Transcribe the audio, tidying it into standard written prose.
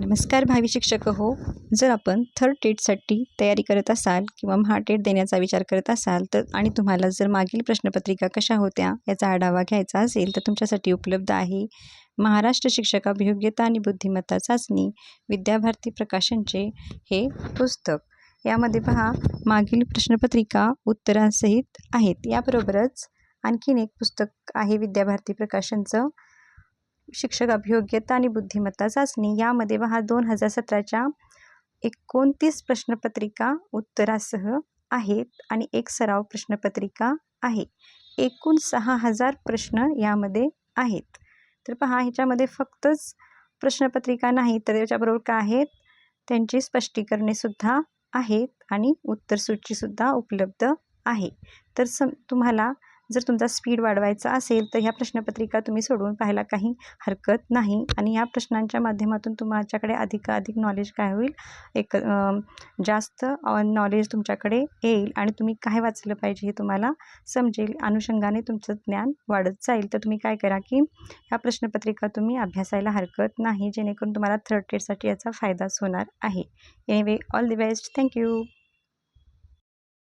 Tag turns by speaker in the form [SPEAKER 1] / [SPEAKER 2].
[SPEAKER 1] नमस्कार भावी शिक्षक हो. जर आपण थर्ड टेटसाठी तयारी करत असाल किंवा महाटेट देण्याचा विचार करत असाल तर आणि तुम्हाला जर मागील प्रश्नपत्रिका कशा होत्या याचा आढावा घ्यायचा असेल तर तुमच्यासाठी उपलब्ध आहे महाराष्ट्र शिक्षक अभियोग्यता आणि बुद्धिमत्ता चाचणी विद्याभारती प्रकाशनचे हे पुस्तक. यामध्ये पहा मागील प्रश्नपत्रिका उत्तरांसहित आहेत. याबरोबरच आणखीन एक पुस्तक आहे विद्याभारती प्रकाशनचं शिक्षक अभियोग्यता आणि बुद्धिमत्ता चाचणी. यामध्ये पहा 2017च्या 29 प्रश्नपत्रिका उत्तरासह आहेत आणि एक सराव प्रश्नपत्रिका आहे. एकूण 6000 प्रश्न यामध्ये आहेत. तर पहा ह्याच्यामध्ये फक्तच प्रश्नपत्रिका नाही तर याच्याबरोबर काय आहेत त्यांची स्पष्टीकरणे सुद्धा आहेत आणि उत्तरसूचीसुद्धा उपलब्ध आहे. तर तुम्हाला जर तुमचा स्पीड वाढवायचा असेल तर ह्या प्रश्नपत्रिका तुम्ही सोडवून पाहायला काही हरकत नाही आणि ह्या प्रश्नांच्या माध्यमातून तुमच्याकडे अधिकाधिक नॉलेज काय होईल जास्त नॉलेज तुमच्याकडे येईल आणि तुम्ही काय वाचलं पाहिजे हे तुम्हाला समजेल. अनुषंगाने तुमचं ज्ञान वाढत जाईल. तर तुम्ही काय करा की ह्या प्रश्नपत्रिका तुम्ही अभ्यासायला हरकत नाही जेणेकरून तुम्हाला थर्ड टेटसाठी याचा फायदाच होणार आहे. Anyway all the best. Thank you.